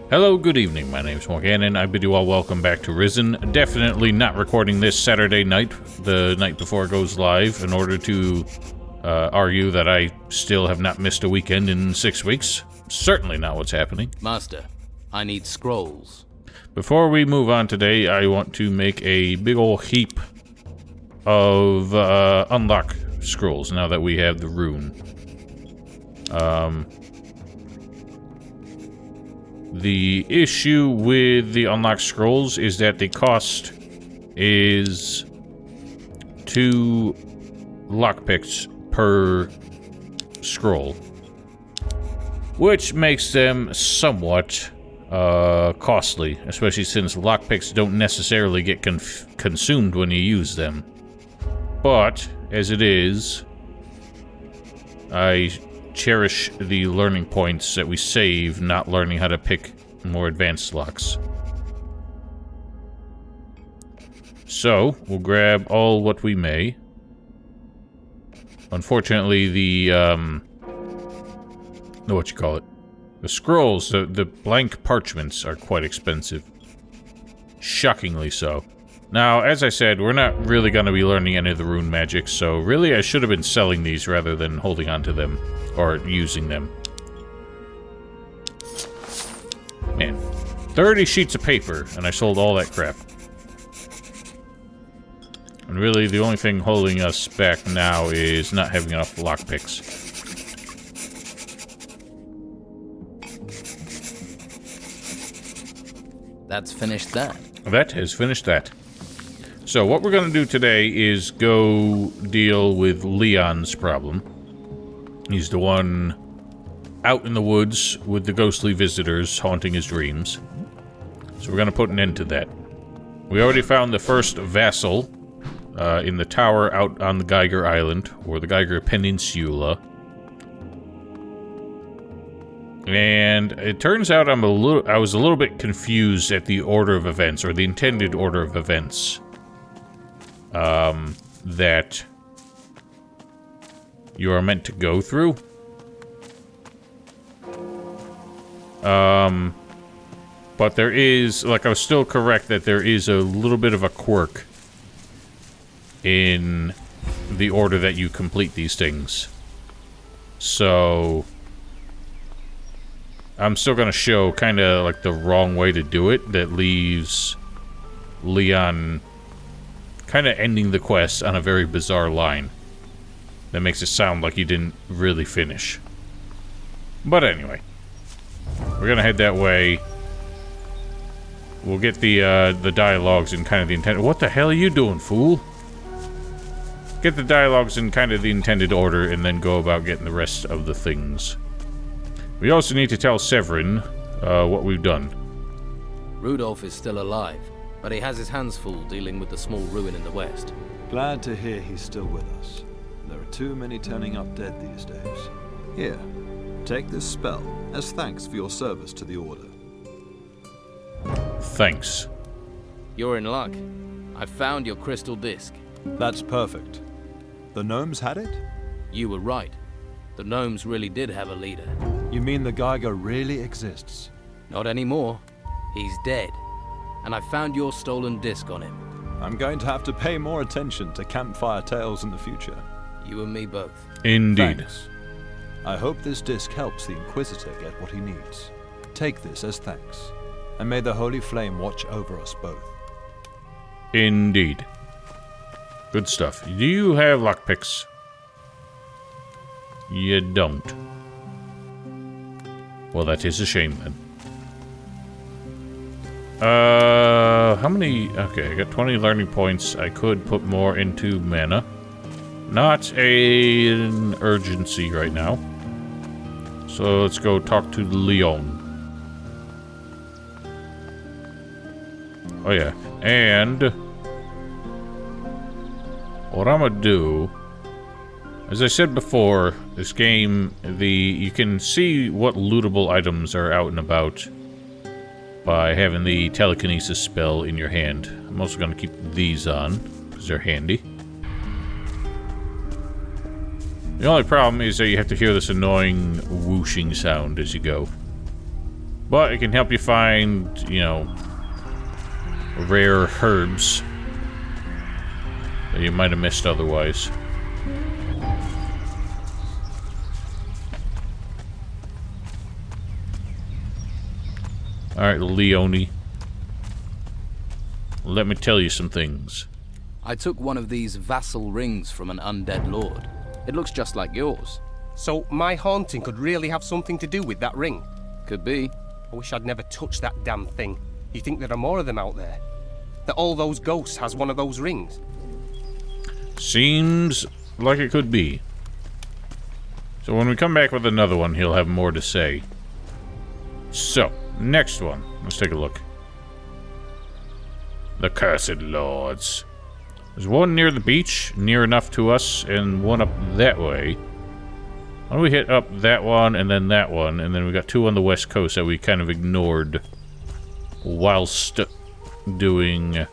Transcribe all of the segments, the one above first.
Hello, good evening. My name is Morgan, and I bid you all welcome back to Risen. Definitely not recording this Saturday night, the night before it goes live, in order to argue that I still have not missed a weekend in 6 weeks. Certainly not what's happening. Master, I need scrolls. Before we move on today, I want to make a big ol' heap of unlock scrolls now that we have the rune. The issue with the unlock scrolls is that the cost is 2 lockpicks per scroll, which makes them somewhat costly, especially since lockpicks don't necessarily get consumed when you use them. But, as it is, I cherish the learning points that we save not learning how to pick more advanced locks. So, we'll grab all what we may. Unfortunately, the scrolls, the blank parchments are quite expensive. Shockingly so. Now, as I said, we're not really going to be learning any of the rune magic, so really I should have been selling these rather than holding on to them, or using them. Man, 30 sheets of paper, and I sold all that crap. And really, the only thing holding us back now is not having enough lockpicks. That's finished that. That has finished that. So what we're going to do today is go deal with Leon's problem. He's the one out in the woods with the ghostly visitors haunting his dreams. So we're going to put an end to that. We already found the first vassal in the tower out on the Geiger Island, or the Geiger Peninsula. And it turns out I was a little bit confused at the order of events, or the intended order of events. That you are meant to go through. But there is, I was still correct that there is a little bit of a quirk in the order that you complete these things. So I'm still going to show kind of like the wrong way to do it that leaves Leon kind of ending the quest on a very bizarre line that makes it sound like he didn't really finish. But anyway, we're gonna head that way. We'll get the dialogues in kind of the intended... What the hell are you doing, fool? Get the dialogues in kind of the intended order and then go about getting the rest of the things. We also need to tell Severin what we've done. Rudolph is still alive, but he has his hands full dealing with the small ruin in the west. Glad to hear he's still with us. There are too many turning up dead these days. Here, take this spell as thanks for your service to the Order. Thanks. You're in luck. I found your crystal disc. That's perfect. The gnomes had it? You were right. The gnomes really did have a leader. You mean the Geiger really exists? Not anymore. He's dead. And I found your stolen disc on him. I'm going to have to pay more attention to campfire tales in the future. You and me both. Indeed. Thanks. I hope this disc helps the Inquisitor get what he needs. Take this as thanks, and may the Holy Flame watch over us both. Indeed. Good stuff. Do you have lockpicks? You don't. Well, that is a shame then. How many? Okay, I got 20 learning points. I could put more into mana. Not an urgency right now. So let's go talk to Leon. Oh yeah, and what I'm gonna do, as I said before, this game, you can see what lootable items are out and about by having the telekinesis spell in your hand. I'm also going to keep these on, because they're handy. The only problem is that you have to hear this annoying whooshing sound as you go. But it can help you find, you know, rare herbs that you might have missed otherwise. Alright, Leone. Let me tell you some things. I took one of these Vassal Rings from an Undead Lord. It looks just like yours. So my haunting could really have something to do with that ring? Could be. I wish I'd never touched that damn thing. You think there are more of them out there? That all those ghosts has one of those rings? Seems like it could be. So when we come back with another one, he'll have more to say. So, next one. Let's take a look. The Cursed Lords. There's one near the beach, near enough to us, and one up that way. Why don't we hit up that one, and then we got two on the west coast that we kind of ignored whilst doing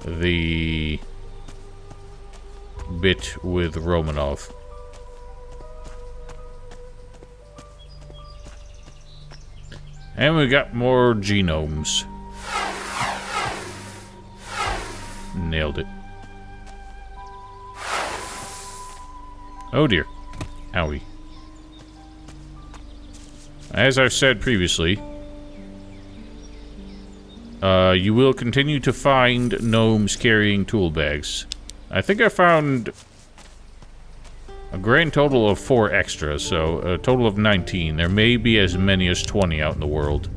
the bit with Romanov. And we got more genomes. Nailed it. Oh dear. Owie. As I've said previously, you will continue to find gnomes carrying tool bags. I think I found a grand total of 4 extra, so a total of 19. There may be as many as 20 out in the world.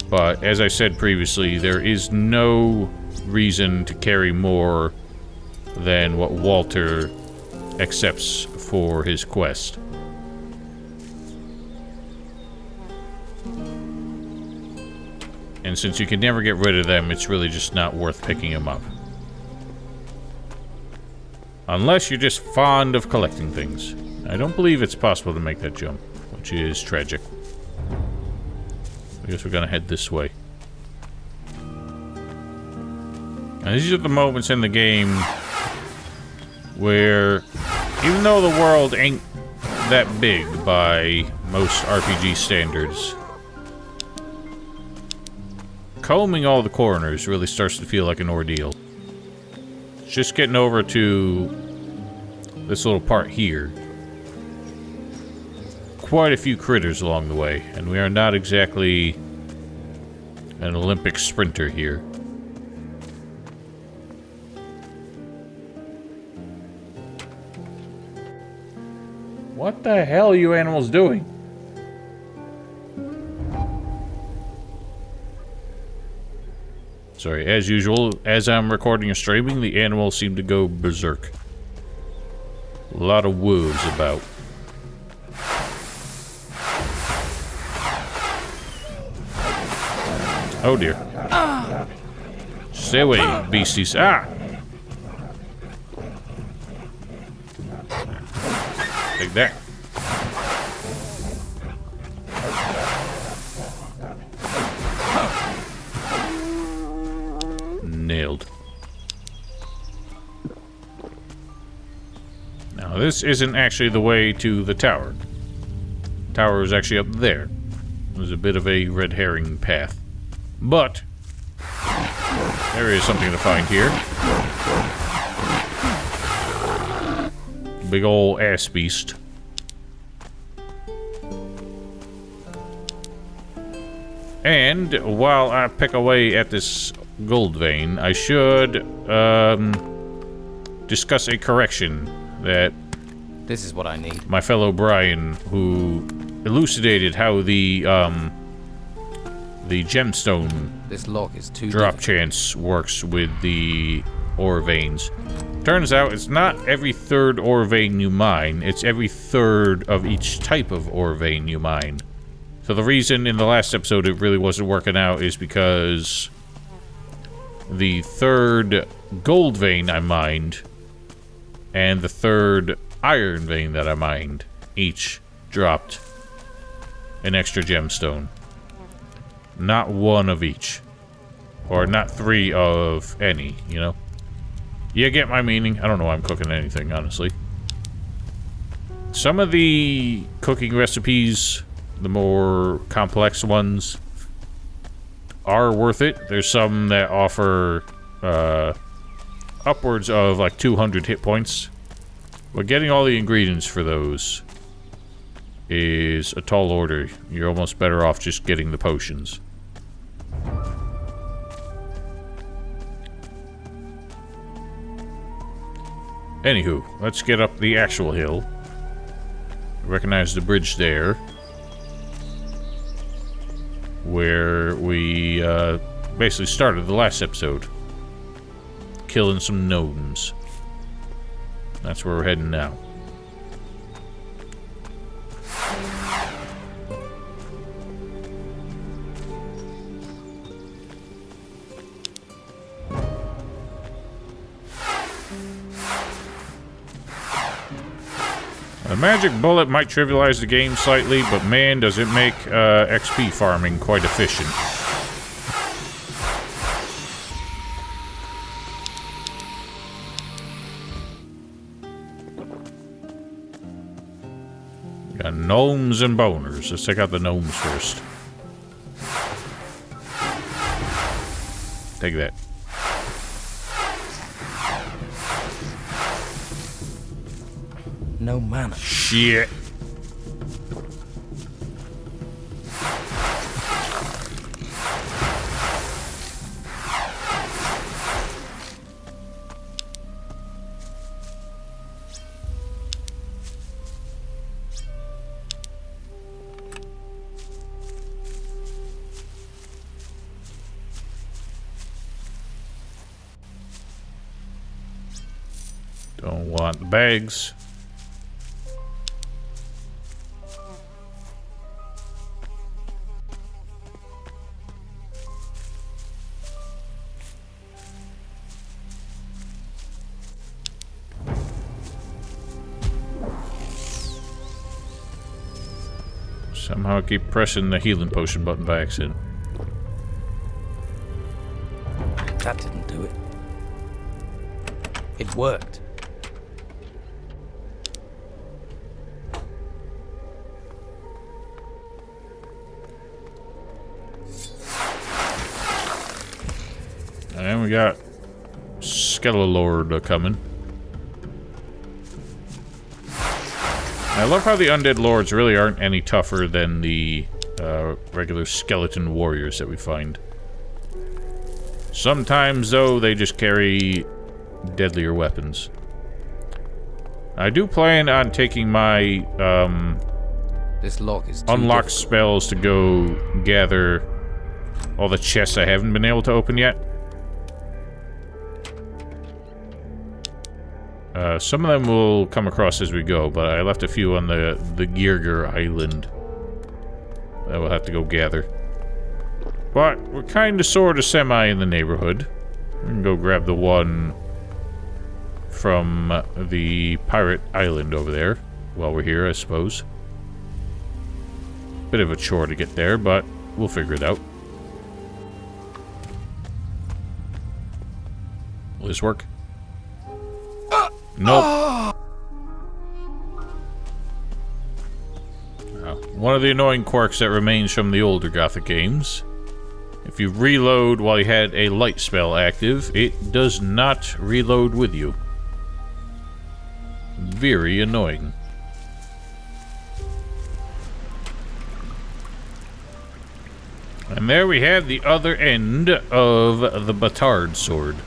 But, as I said previously, there is no reason to carry more than what Walter accepts for his quest. And since you can never get rid of them, it's really just not worth picking them up. Unless you're just fond of collecting things. I don't believe it's possible to make that jump, which is tragic. I guess we're gonna head this way. Now, these are the moments in the game where, even though the world ain't that big by most RPG standards, combing all the corners really starts to feel like an ordeal. Just getting over to this little part here. Quite a few critters along the way, and we are not exactly an Olympic sprinter here. What the hell are you animals doing? Sorry, as usual, as I'm recording and streaming, the animals seem to go berserk. A lot of wolves about. Oh dear. Stay away, beasties. Ah! Take that. Nailed. Now, this isn't actually the way to the tower. The tower is actually up there. There's a bit of a red herring path. But there is something to find here. Big ol' ass beast. And while I pick away at this gold vein, I should discuss a correction that This is what I need. my fellow Brian, who elucidated how the gemstone This lock is too drop difficult. chance works with the ore veins. Turns out it's not every third ore vein you mine, it's every third of each type of ore vein you mine. So the reason in the last episode it really wasn't working out is because the third gold vein I mined and the third iron vein that I mined each dropped an extra gemstone. Not one of each. Or not 3 of any, you know? You get my meaning? I don't know why I'm cooking anything, honestly. Some of the cooking recipes, the more complex ones, are worth it. There's some that offer upwards of like 200 hit points. But getting all the ingredients for those is a tall order. You're almost better off just getting the potions. Anywho, let's get up the actual hill. Recognize the bridge there, where we basically started the last episode. Killing some gnomes. That's where we're heading now. The magic bullet might trivialize the game slightly, but man, does it make XP farming quite efficient. Got gnomes and boners. Let's check out the gnomes first. Take that. No mana. Shit. Don't want the bags. Somehow I keep pressing the healing potion button by accident. That didn't do it. It worked. And we got Undead Lord coming. I love how the Undead Lords really aren't any tougher than the regular skeleton warriors that we find. Sometimes, though, they just carry deadlier weapons. I do plan on taking my This lock is too unlock difficult. spells to go gather all the chests I haven't been able to open yet. Some of them will come across as we go, but I left a few on the Girger Island that we'll have to go gather. But we're kind of, sort of, semi in the neighborhood. We can go grab the one from the pirate island over there while we're here, I suppose. Bit of a chore to get there, but we'll figure it out. Will this work? Nope. One of the annoying quirks that remains from the older Gothic games. If you reload while you had a light spell active, it does not reload with you. Very annoying. And there we have the other end of the Batard sword.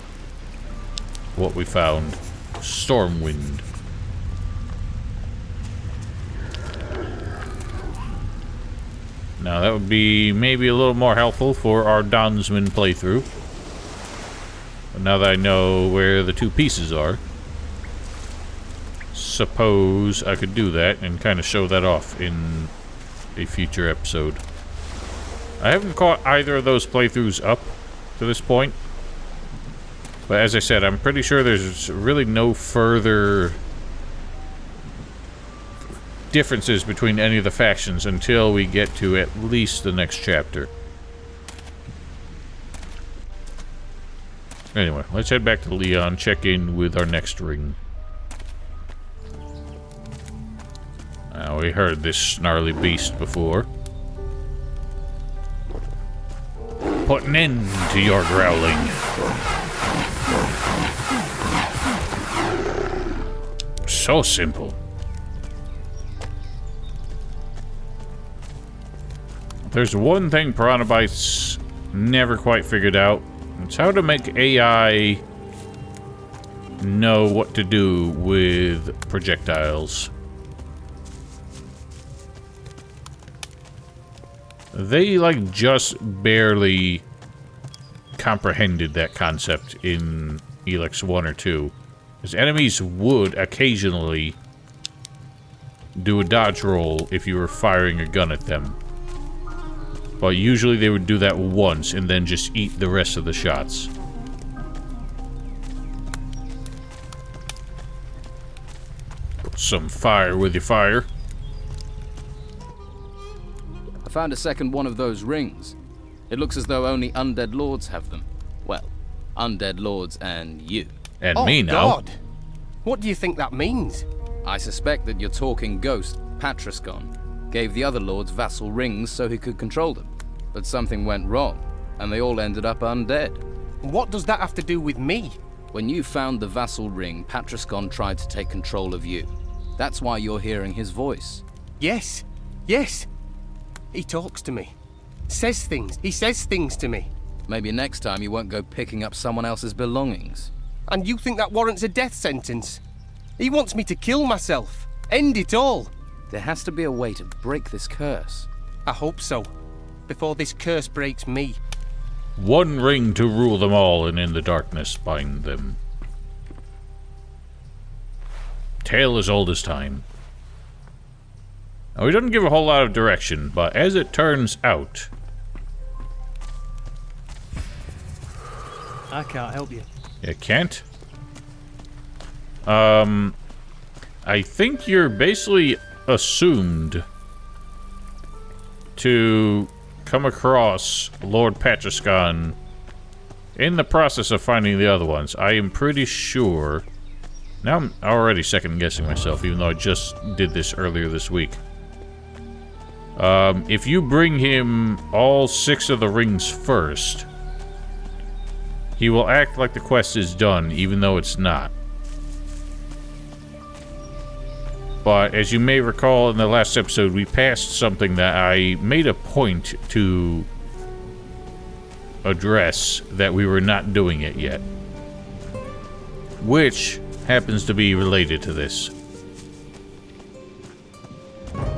What we found. Stormwind. Now that would be maybe a little more helpful for our Donsman playthrough. But now that I know where the two pieces are, suppose I could do that and kind of show that off in a future episode. I haven't caught either of those playthroughs up to this point. But as I said, I'm pretty sure there's really no further differences between any of the factions until we get to at least the next chapter. Anyway, let's head back to Leon, check in with our next ring. Now, we heard this snarly beast before. Put an end to your growling. So simple. There's one thing Piranha Bytes never quite figured out. It's how to make AI know what to do with projectiles. They, like, just barely comprehended that concept in Helix 1 or 2. Because enemies would occasionally do a dodge roll if you were firing a gun at them. But usually they would do that once and then just eat the rest of the shots. Put some fire with your fire. I found a second one of those rings. It looks as though only Undead Lords have them. Well, Undead Lords and you. And Oh, me now. God! What do you think that means? I suspect that your talking ghost, Patrascon, gave the other lords vassal rings so he could control them. But something went wrong, and they all ended up undead. What does that have to do with me? When you found the vassal ring, Patrascon tried to take control of you. That's why you're hearing his voice. Yes. Yes. He talks to me. Says things. He says things to me. Maybe next time you won't go picking up someone else's belongings. And you think that warrants a death sentence? He wants me to kill myself. End it all. There has to be a way to break this curse. I hope so. Before this curse breaks me. One ring to rule them all, and in the darkness bind them. Tale as old as time. Now, he doesn't give a whole lot of direction, but as it turns out... I can't help you. You can't? I think you're basically assumed to come across Lord Patrascon in the process of finding the other ones. I am pretty sure... Now I'm already second-guessing myself, even though I just did this earlier this week. If you bring him all 6 of the rings first, he will act like the quest is done, even though it's not. But as you may recall in the last episode, we passed something that I made a point to address that we were not doing it yet. Which happens to be related to this.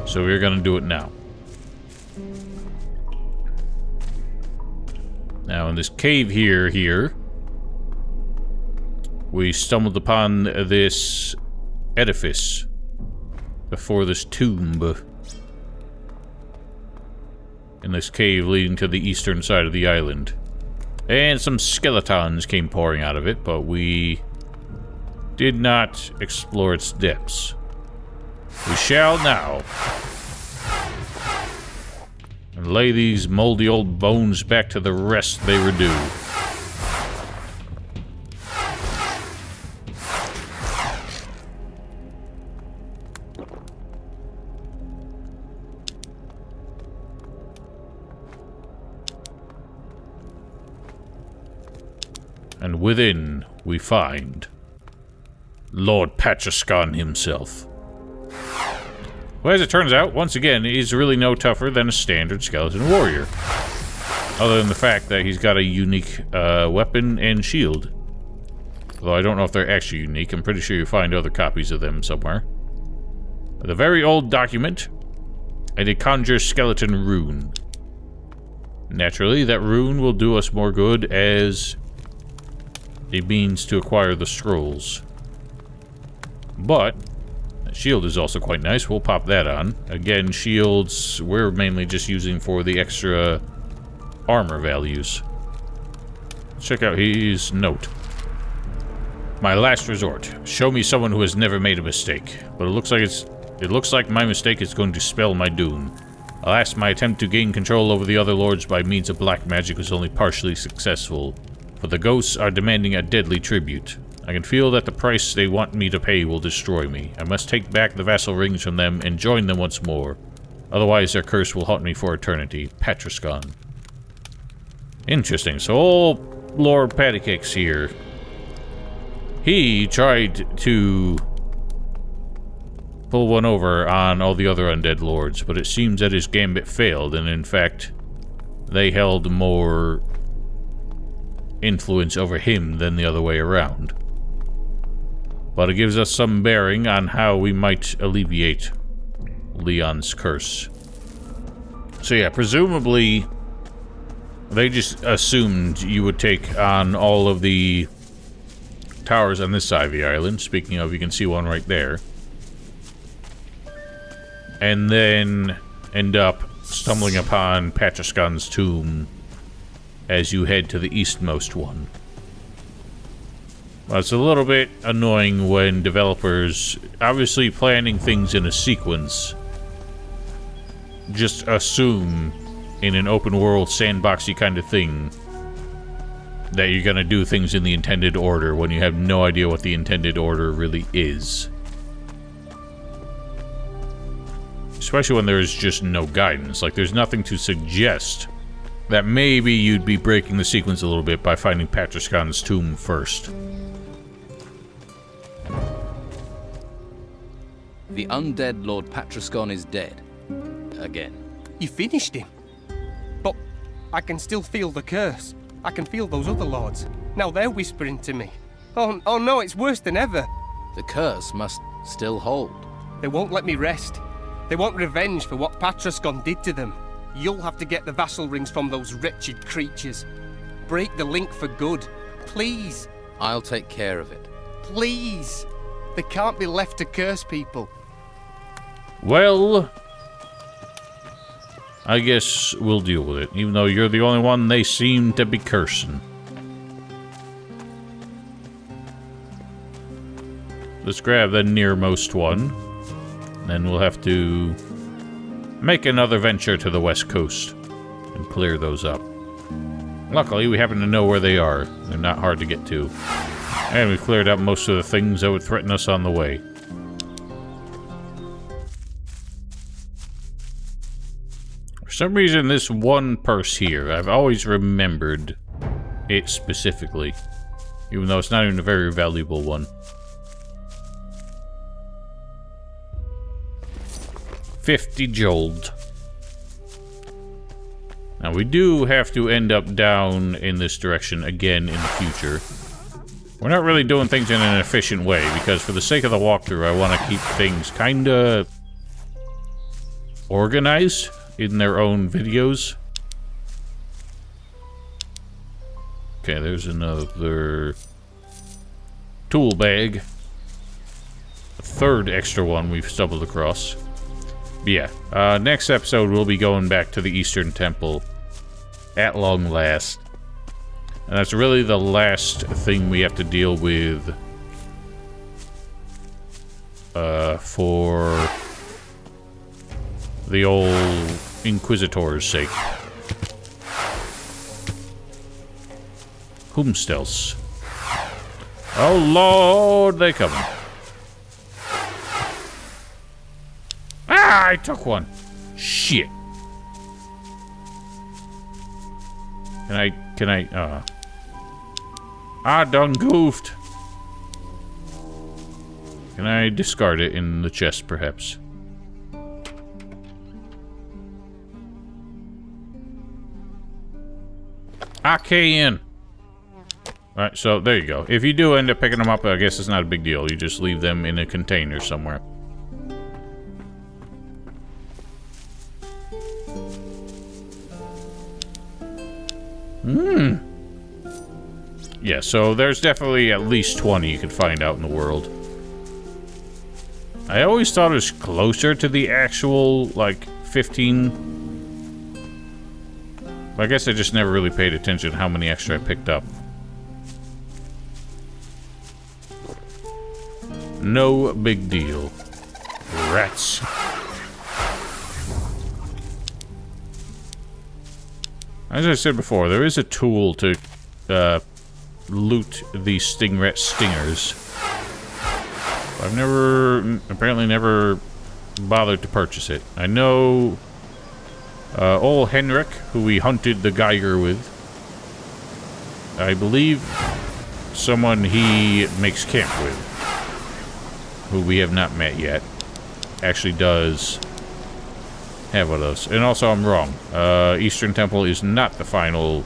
So we're gonna do it now. Now in this cave here, we stumbled upon this edifice before this tomb in this cave leading to the eastern side of the island. And some skeletons came pouring out of it, but we did not explore its depths. We shall now. And lay these moldy old bones back to the rest they were due. And within we find Lord Patrascon himself. Well, as it turns out, once again, he's really no tougher than a standard skeleton warrior. Other than the fact that he's got a unique weapon and shield. Although I don't know if they're actually unique. I'm pretty sure you find other copies of them somewhere. The very old document, and a conjure skeleton rune. Naturally, that rune will do us more good as a means to acquire the scrolls. But shield is also quite nice. We'll pop that on. Again, shields we're mainly just using for the extra armor values. Check out his note. My last resort. Show me someone who has never made a mistake. But it looks like my mistake is going to spell my doom. Alas, my attempt to gain control over the other lords by means of black magic was only partially successful. For the ghosts are demanding a deadly tribute. I can feel that the price they want me to pay will destroy me. I must take back the Vassal Rings from them and join them once more. Otherwise, their curse will haunt me for eternity. Patrascon. Interesting. So, old Lord Pattycakes here. He tried to pull one over on all the other Undead Lords, but it seems that his gambit failed, and in fact, they held more influence over him than the other way around. But it gives us some bearing on how we might alleviate Leon's curse. So yeah, presumably they just assumed you would take on all of the towers on this side of the island. Speaking of, you can see one right there. And then end up stumbling upon Patrascon's tomb as you head to the eastmost one. Well, it's a little bit annoying when developers, obviously planning things in a sequence, just assume in an open world sandboxy kind of thing that you're gonna do things in the intended order when you have no idea what the intended order really is. Especially when there's just no guidance. Like, there's nothing to suggest that maybe you'd be breaking the sequence a little bit by finding Patrascon's tomb first. The undead Lord Patrascon is dead. Again. You finished him. But I can still feel the curse. I can feel those other lords. Now they're whispering to me. Oh no, it's worse than ever. The curse must still hold. They won't let me rest. They want revenge for what Patrascon did to them. You'll have to get the Vassal Rings from those wretched creatures. Break the link for good. Please. I'll take care of it. Please. They can't be left to curse people. Well, I guess we'll deal with it, even though you're the only one they seem to be cursing. Let's grab the nearmost one. Then we'll have to make another venture to the west coast and clear those up. Luckily, we happen to know where they are. They're not hard to get to. And we've cleared up most of the things that would threaten us on the way. For some reason, this one purse here, I've always remembered it specifically. Even though it's not even a very valuable one. 50 gold. Now, we do have to end up down in this direction again in the future. We're not really doing things in an efficient way, because for the sake of the walkthrough, I want to keep things kinda organized in their own videos. Okay, there's another tool bag. A third extra one we've stumbled across. But yeah, next episode we'll be going back to the Eastern Temple at long last. And that's really the last thing we have to deal with for the old Inquisitor's sake. Whomstels. Oh Lord, they coming. Ah, I took one. Shit. Can I, I done goofed. Can I discard it in the chest, perhaps? I can. Alright, so there you go. If you do end up picking them up, I guess it's not a big deal. You just leave them in a container somewhere. Yeah, so there's definitely at least 20 you could find out in the world. I always thought it was closer to the actual, like, 15. But I guess I just never really paid attention to how many extra I picked up. No big deal. Rats. As I said before, there is a tool to loot the stingrat stingers. I've apparently never bothered to purchase it. I know old Henrik, who we hunted the Geiger with, I believe someone he makes camp with, who we have not met yet, actually does have one of those. And also, I'm wrong. Eastern Temple is not the final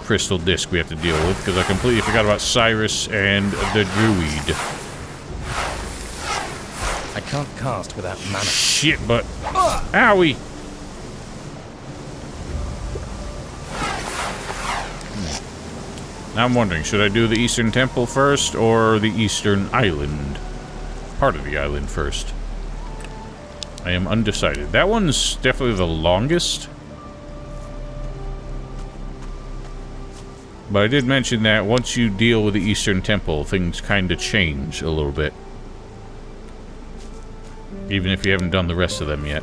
crystal disc we have to deal with, because I completely forgot about Cyrus and the Druid. I can't cast without mana. Shit, but... Owie! Now I'm wondering, should I do the Eastern Temple first, or the Eastern Island? Part of the island first. I am undecided. That one's definitely the longest. But I did mention that once you deal with the Eastern Temple, things kind of change a little bit. Even if you haven't done the rest of them yet.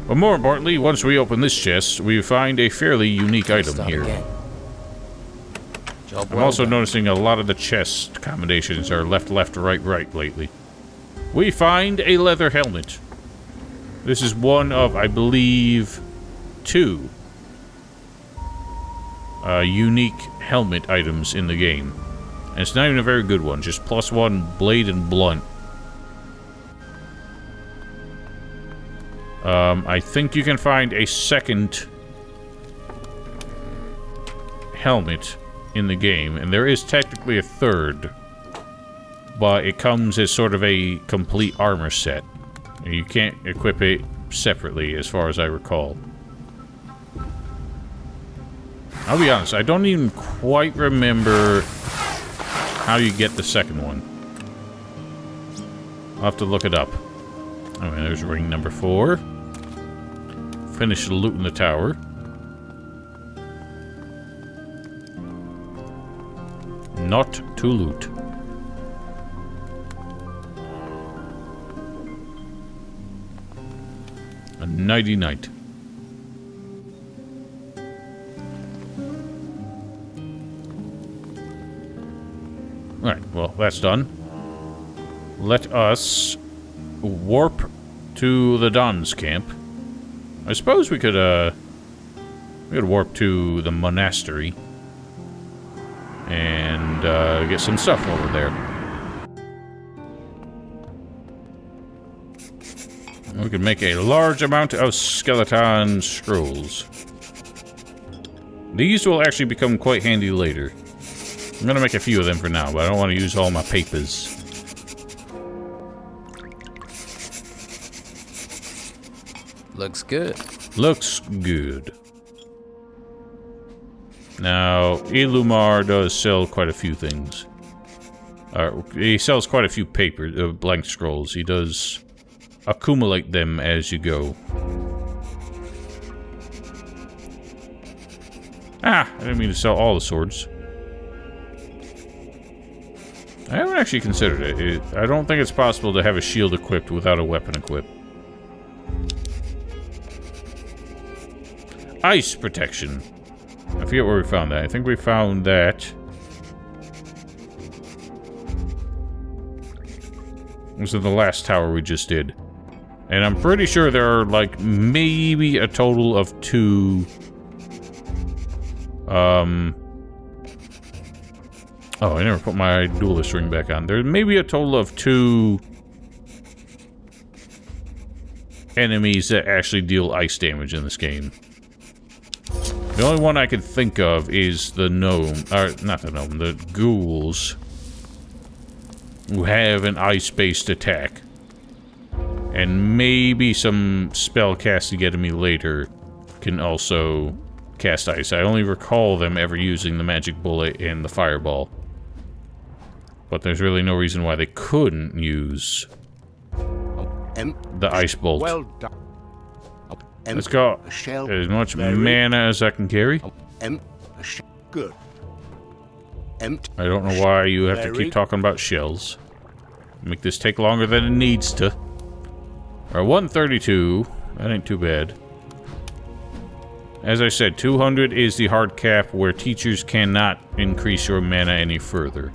But more importantly, once we open this chest, we find a fairly unique item here. I'm also noticing a lot of the chest combinations are left, right lately. We find a leather helmet. This is one of, I believe, 2 unique helmet items in the game. And it's not even a very good one, just +1 blade and blunt. I think you can find a second helmet in the game, and there is technically a third, but it comes as sort of a complete armor set. You can't equip it separately, as far as I recall. I'll be honest, I don't even quite remember how you get the second one. I'll have to look it up. Oh, and there's ring number 4. Finish looting the tower. Not to loot. A nighty night. Alright, well, that's done. Let us warp to the Don's camp. I suppose we could warp to the monastery and get some stuff over there. We could make a large amount of skeleton scrolls. These will actually become quite handy later. I'm gonna make a few of them for now, but I don't want to use all my papers. Looks good. Looks good. Now, Ilumar does sell quite a few things. He sells quite a few blank scrolls. He does accumulate them as you go. Ah, I didn't mean to sell all the swords. I haven't actually considered it. I don't think it's possible to have a shield equipped without a weapon equipped. Ice protection. I forget where we found that. I think we found that. It was in the last tower we just did. And I'm pretty sure there are, like, maybe a total of 2... Oh, I never put my duelist ring back on. There may be a total of 2 enemies that actually deal ice damage in this game. The only one I can think of is the gnome, or not the gnome, the ghouls, who have an ice-based attack. And maybe some spell-casting enemy later can also cast ice. I only recall them ever using the magic bullet and the fireball. But there's really no reason why they couldn't use the ice bolt. Well done. Let's go. As much mana as I can carry. Good. I don't know why you have to keep talking about shells. Make this take longer than it needs to. Alright, 132. That ain't too bad. As I said, 200 is the hard cap where teachers cannot increase your mana any further.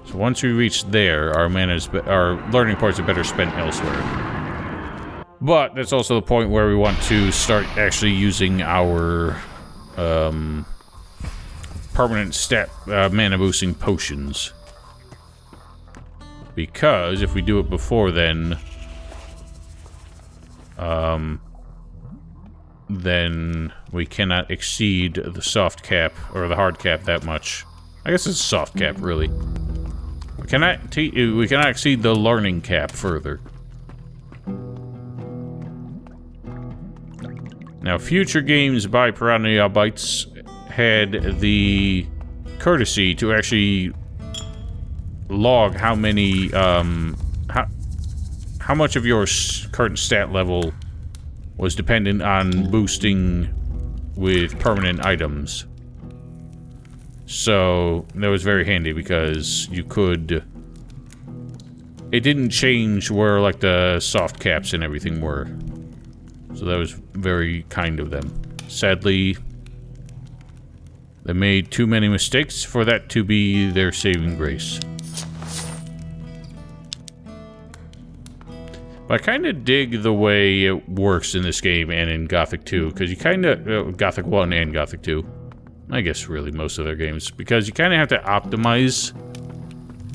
So once we reach there, our learning points are better spent elsewhere. But that's also the point where we want to start actually using our permanent stat mana boosting potions. Because if we do it before then we cannot exceed the soft cap or the hard cap that much. I guess it's a soft cap, really. We cannot exceed the learning cap further. Now, future games by Piranha Bytes had the courtesy to actually log how many, how much of your current stat level was dependent on boosting with permanent items. So, that was very handy because you could... It didn't change where, like, the soft caps and everything were. So that was very kind of them. Sadly, they made too many mistakes for that to be their saving grace. But I kind of dig the way it works in this game and in Gothic 2, because you kind of... Gothic 1 and Gothic 2. I guess really most of their games. Because you kind of have to optimize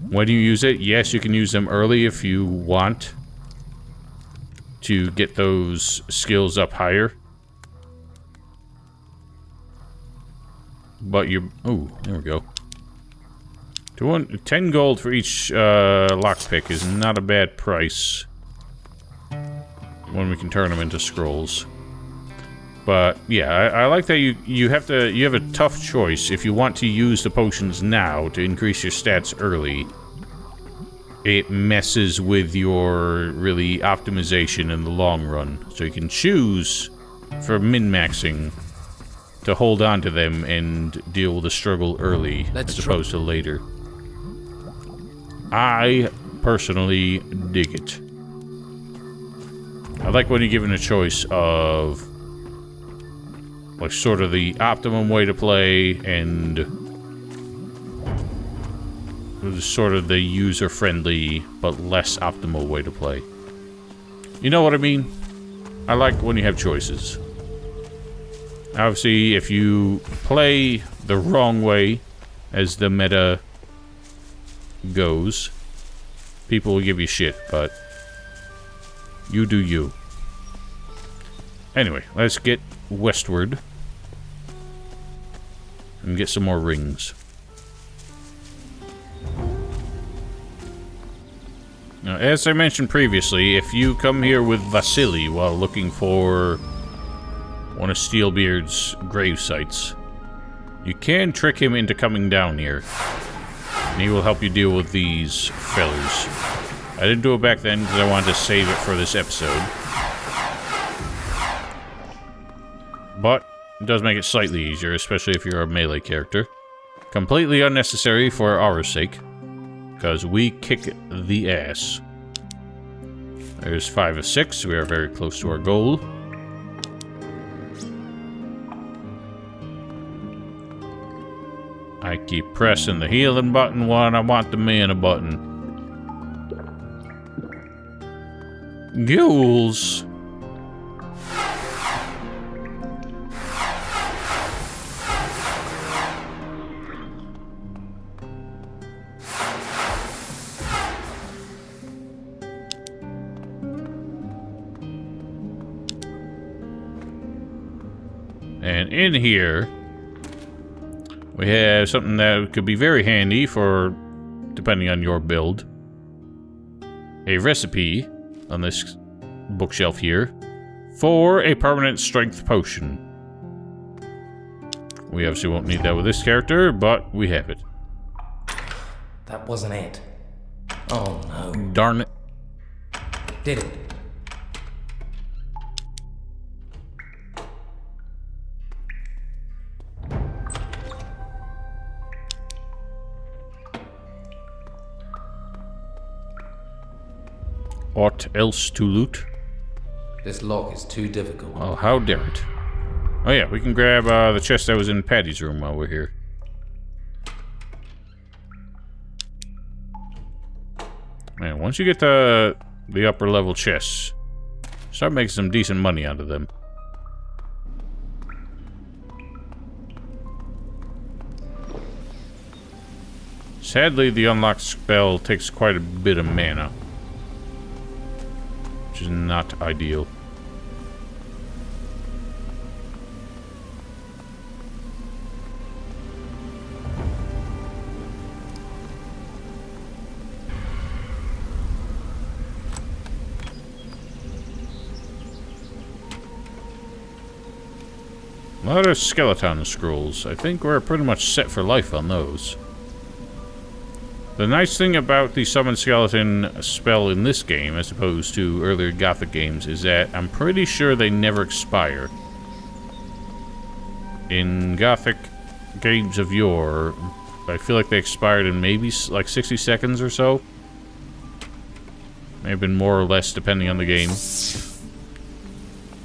when you use it. Yes, you can use them early if you want to get those skills up higher. But you... Oh, there we go. 10 gold for each lockpick is not a bad price when we can turn them into scrolls. But yeah, I like that you have a tough choice. If you want to use the potions now to increase your stats early, it messes with your really optimization in the long run. So you can choose for min-maxing to hold on to them and deal with the struggle early as opposed to later. I personally dig it. I like when you're given a choice of like sort of the optimum way to play and sort of the user-friendly but less optimal way to play. You know what I mean? I like when you have choices. Obviously, if you play the wrong way, as the meta goes, people will give you shit, but you do you. Anyway, let's get westward and get some more rings. Now, as I mentioned previously, if you come here with Vasily while looking for one of Steelbeard's grave sites, you can trick him into coming down here, and he will help you deal with these fellas. I didn't do it back then because I wanted to save it for this episode. But it does make it slightly easier, especially if you're a melee character. Completely unnecessary for our sake, because we kick the ass. There's 5 of 6. We are very close to our goal. I keep pressing the healing button when I want the mana button. Ghouls! And in here, we have something that could be very handy for, depending on your build. A recipe on this bookshelf here for a permanent strength potion. We obviously won't need that with this character, but we have it. That wasn't it. Oh no. Darn it. Did it? Aught else to loot? This lock is too difficult. Oh, how dare it. Oh yeah, we can grab the chest that was in Patty's room while we're here. Man, once you get to the upper level chests, start making some decent money out of them. Sadly, the unlocked spell takes quite a bit of mana, which is not ideal. A lot of skeleton scrolls. I think we're pretty much set for life on those. The nice thing about the summon skeleton spell in this game, as opposed to earlier Gothic games, is that I'm pretty sure they never expire. In Gothic games of yore, I feel like they expired in maybe like 60 seconds or so. May have been more or less depending on the game.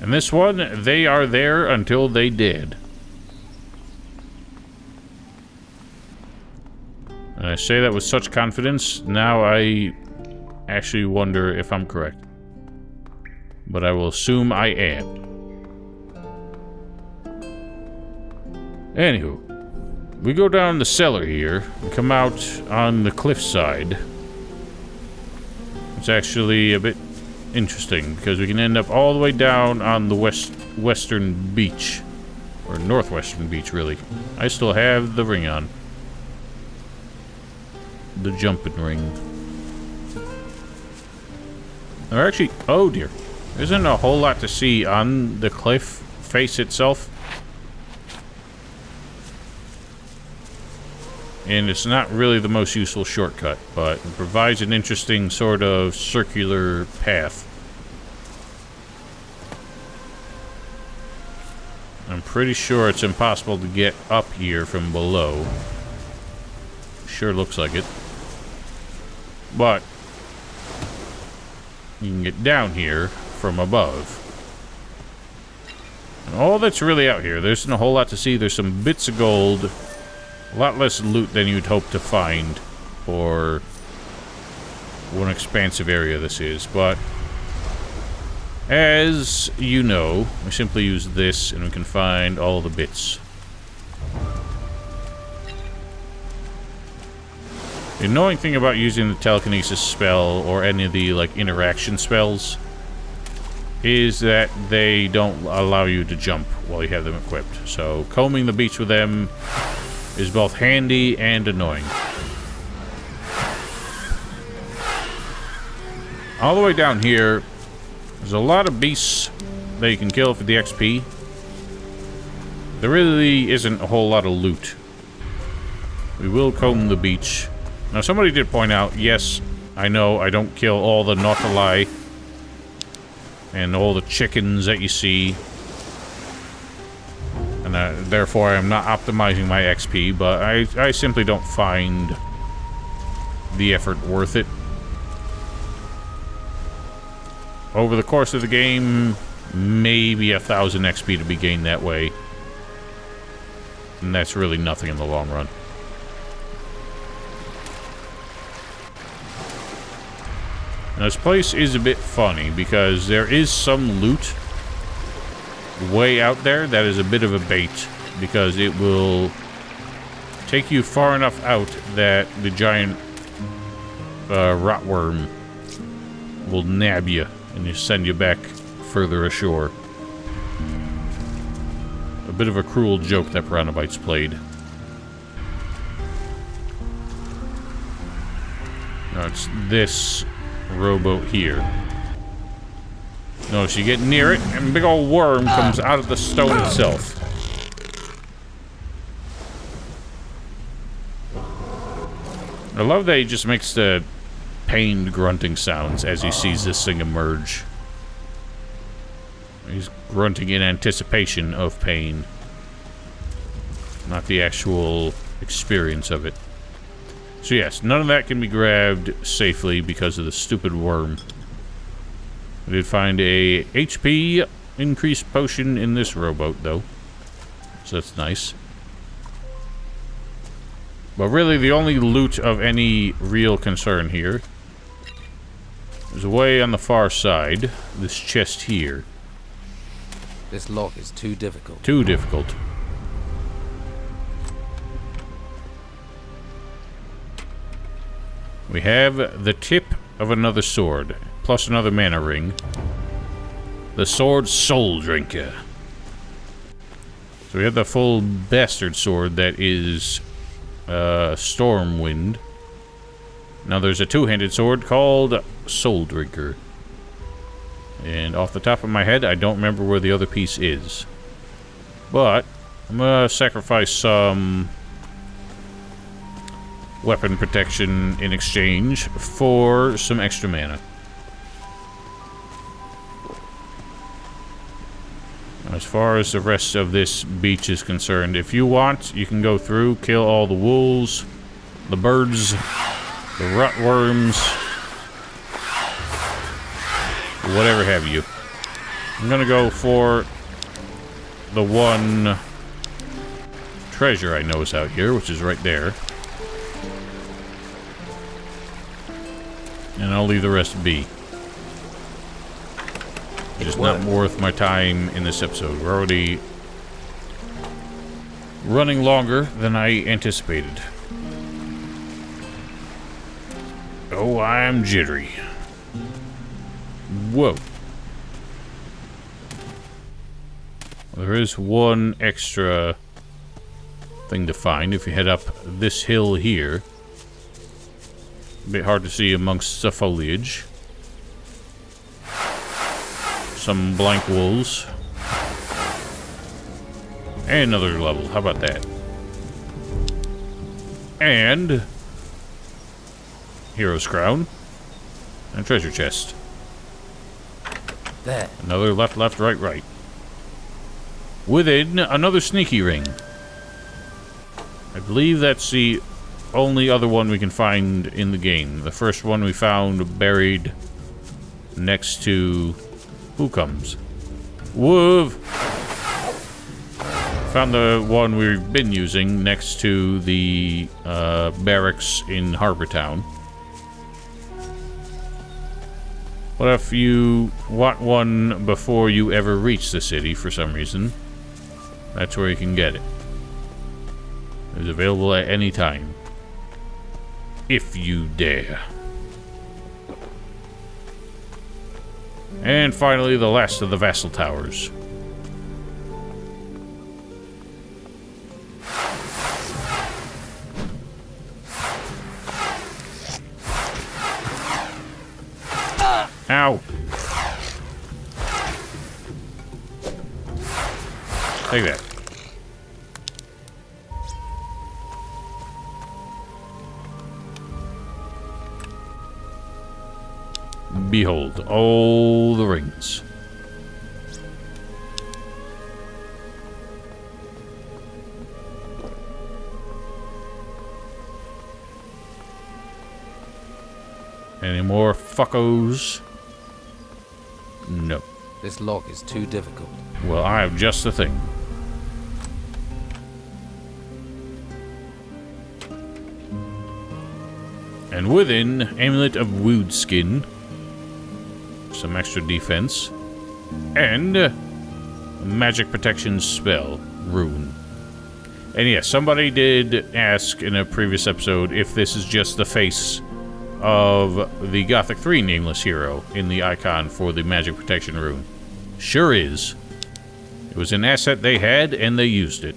And this one, they are there until they did. And I say that with such confidence, now I actually wonder if I'm correct. But I will assume I am. Anywho, we go down the cellar here, and come out on the cliffside. It's actually a bit interesting, because we can end up all the way down on the western beach. Or northwestern beach, really. I still have the ring on. The jumping ring. Or actually, oh dear. There isn't a whole lot to see on the cliff face itself. And it's not really the most useful shortcut, but it provides an interesting sort of circular path. I'm pretty sure it's impossible to get up here from below. Sure looks like it. But you can get down here from above. And all that's really out here, there isn't a whole lot to see. There's some bits of gold. A lot less loot than you'd hope to find for what an expansive area this is, but as you know, we simply use this and we can find all the bits. The annoying thing about using the telekinesis spell or any of the like interaction spells is that they don't allow you to jump while you have them equipped. So combing the beach with them is both handy and annoying. All the way down here, there's a lot of beasts that you can kill for the XP. There really isn't a whole lot of loot. We will comb the beach. Now, somebody did point out, yes, I know I don't kill all the nautili and all the chickens that you see. And therefore, I'm not optimizing my XP, but I simply don't find the effort worth it. Over the course of the game, maybe 1,000 XP to be gained that way. And that's really nothing in the long run. Now, this place is a bit funny because there is some loot way out there that is a bit of a bait, because it will take you far enough out that the giant rotworm will nab you and just send you back further ashore. A bit of a cruel joke that Piranha played. Now it's this rowboat here. Notice you get near it, and a big old worm comes out of the stone itself. I love that he just makes the pained grunting sounds as he sees this thing emerge. He's grunting in anticipation of pain, not the actual experience of it. So yes, none of that can be grabbed safely because of the stupid worm. I did find a HP increased potion in this rowboat, though. so that's nice. But really, the only loot of any real concern here is way on the far side, this chest here. This lock is too difficult. Too difficult. We have the tip of another sword, plus another mana ring. The sword Soul Drinker. So we have the full bastard sword that is Stormwind. Now there's a two-handed sword called Soul Drinker. And off the top of my head, I don't remember where the other piece is. But I'm gonna sacrifice some weapon protection in exchange for some extra mana. As far as the rest of this beach is concerned, if you want, you can go through, kill all the wolves, the birds, the rutworms, whatever have you. I'm gonna go for the one treasure I know is out here, which is right there. And I'll leave the rest be. It's not worth my time in this episode. We're already running longer than I anticipated. Oh, I'm jittery. Whoa. There is one extra thing to find if you head up this hill here. A bit hard to see amongst the foliage. Some blank wolves. And another level. How about that? And Hero's Crown. And treasure chest. There. Another left, left, right, right. Within another sneaky ring. I believe that's the only other one we can find in the game. The first one we found buried next to... Who comes? Woof! Found the one we've been using next to the barracks in Harbor Town. What if you want one before you ever reach the city for some reason? That's where you can get it. It's available at any time. If you dare. And finally, the last of the Vassal Towers. Ow! Take that. Behold, all the rings. Any more fuckos? No. This lock is too difficult. Well, I have just the thing. And within, Amulet of Wood Skin. Some extra defense. And magic protection spell. Rune. And yes, somebody did ask in a previous episode if this is just the face of the Gothic 3 nameless hero in the icon for the magic protection rune. Sure is. It was an asset they had, and they used it.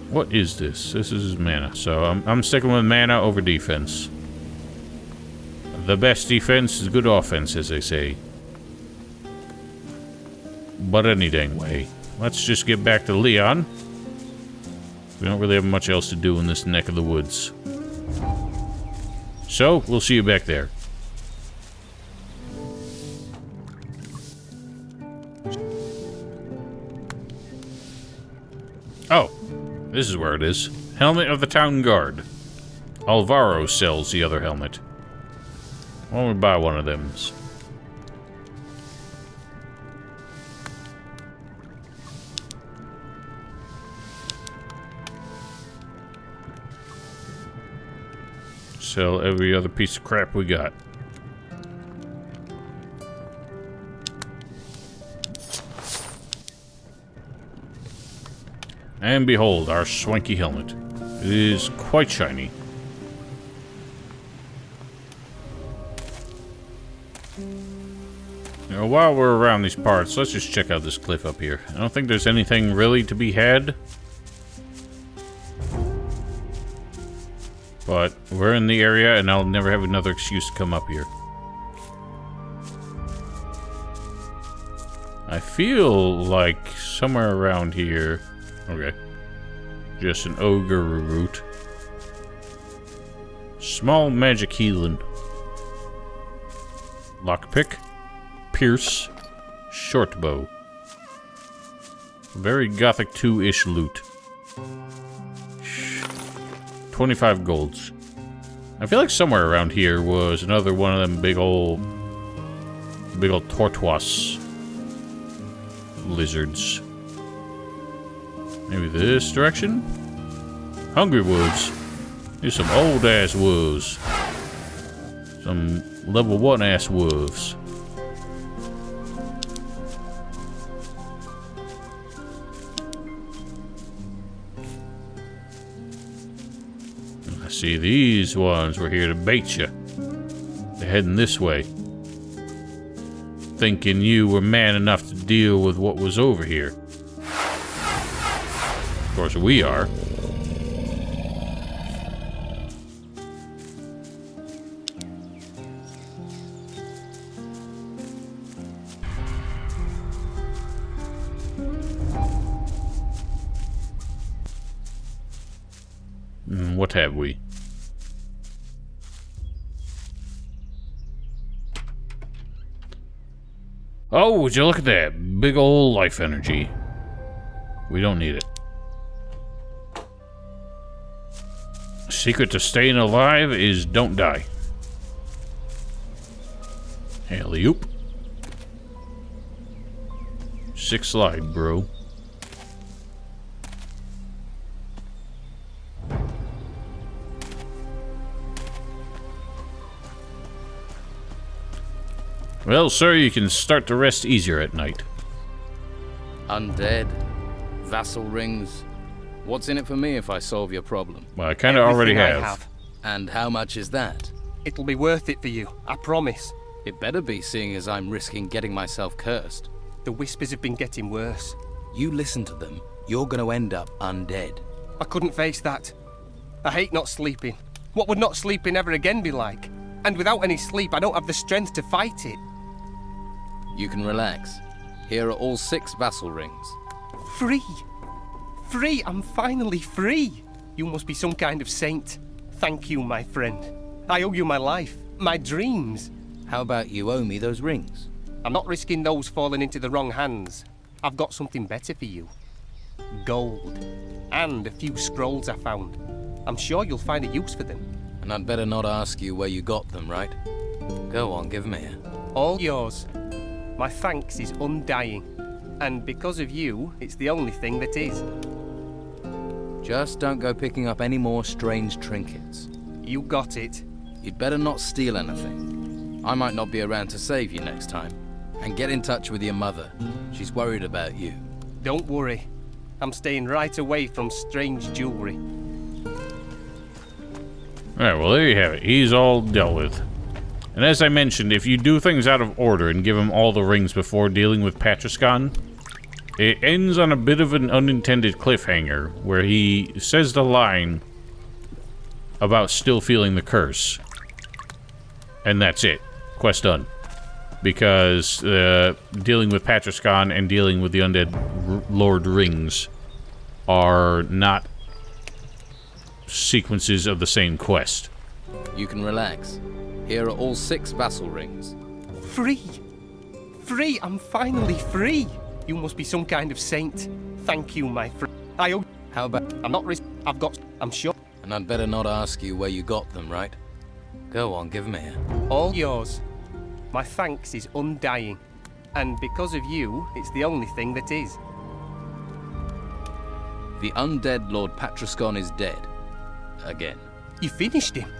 What is this? This is mana. So I'm sticking with mana over defense. The best defense is good offense, as they say. But any dang way. Let's just get back to Leon. We don't really have much else to do in this neck of the woods. So, we'll see you back there. Oh, this is where it is. Helmet of the Town Guard. Alvaro sells the other helmet. Why don't we buy one of them? Sell every other piece of crap we got. And behold, our swanky helmet. It is quite shiny. Now, while we're around these parts, let's just check out this cliff up here. I don't think there's anything really to be had. But we're in the area, and I'll never have another excuse to come up here. I feel like somewhere around here... Okay. Just an ogre root. Small magic healing. Lockpick. Pierce. Short bow. Very Gothic 2-ish loot. 25 golds. I feel like somewhere around here was another one of them big old tortoise lizards. Maybe this direction? Hungry Woods. Here's some old ass wolves. Some level 1 ass wolves. See, these ones were here to bait you. They're heading this way. Thinking you were man enough to deal with what was over here. Of course, we are. What have we? Oh, would you look at that? Big old life energy. We don't need it. Secret to staying alive is don't die. Alley-oop. 6 slide, bro. Well, sir, you can start to rest easier at night. Undead, vassal rings. What's in it for me if I solve your problem? Well, I kind of already Everything I have. And how much is that? It'll be worth it for you, I promise. It better be, seeing as I'm risking getting myself cursed. The whispers have been getting worse. You listen to them, you're gonna end up undead. I couldn't face that. I hate not sleeping. What would not sleeping ever again be like? And without any sleep, I don't have the strength to fight it. You can relax. Here are all 6 vassal rings. Free! Free! I'm finally free! You must be some kind of saint. Thank you, my friend. I owe you my life, my dreams. How about you owe me those rings? I'm not risking those falling into the wrong hands. I've got something better for you. Gold. And a few scrolls I found. I'm sure you'll find a use for them. And I'd better not ask you where you got them, right? Go on, give 'em here. All yours. My thanks is undying. And because of you, it's the only thing that is. Just don't go picking up any more strange trinkets. You got it. You'd better not steal anything. I might not be around to save you next time. And get in touch with your mother. She's worried about you. Don't worry. I'm staying right away from strange jewelry. Alright, well there you have it. He's all dealt with. And as I mentioned, if you do things out of order and give him all the rings before dealing with Patrascon, it ends on a bit of an unintended cliffhanger, where he says the line about still feeling the curse. And that's it. Quest done. Because dealing with Patrascon and dealing with the Undead Lord rings are not sequences of the same quest. You can relax. Here are all 6 vassal rings. Free! Free! I'm finally free! You must be some kind of saint. Thank you, my friend. I owe... How about... I'm not I've got... I'm sure... And I'd better not ask you where you got them, right? Go on, give 'em here. All yours. My thanks is undying. And because of you, it's the only thing that is. The Undead Lord Patrascon is dead. Again. You finished him.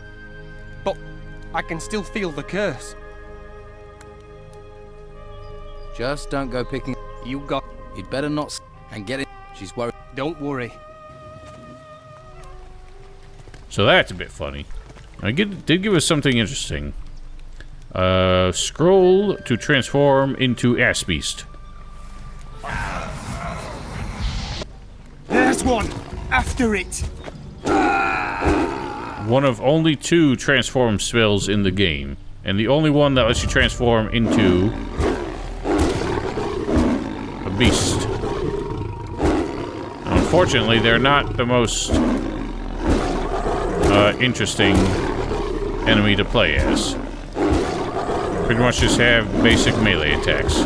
But I can still feel the curse. Just don't go picking. You got... You'd better not and get it. She's worried. Don't worry. So that's a bit funny. It did give us something interesting. Scroll to transform into Ass Beast. There's one! After it! One of only 2 transform spells in the game. And the only one that lets you transform into a beast. Unfortunately, they're not the most interesting enemy to play as. Pretty much just have basic melee attacks.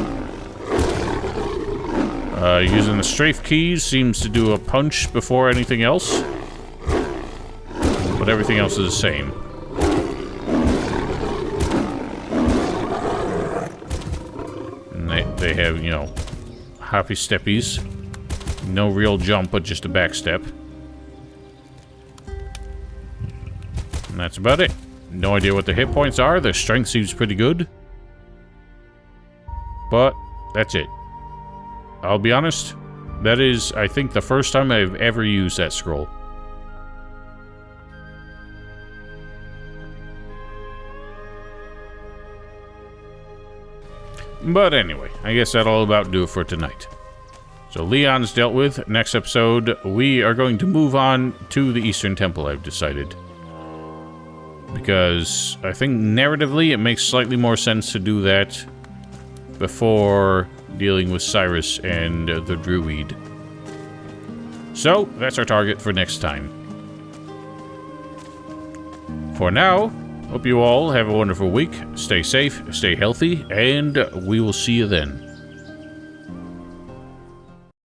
Using the strafe keys seems to do a punch before anything else. But everything else is the same. And they have, you know, hoppy steppies. No real jump, but just a back step. And that's about it. No idea what their hit points are. Their strength seems pretty good. But that's it. I'll be honest, that is, I think, the first time I've ever used that scroll. But anyway, I guess that'll about do it for tonight. So Leon's dealt with. Next episode, we are going to move on to the Eastern Temple, I've decided. Because I think narratively it makes slightly more sense to do that before dealing with Cyrus and the Druid. So, that's our target for next time. For now, hope you all have a wonderful week. Stay safe, stay healthy, and we will see you then.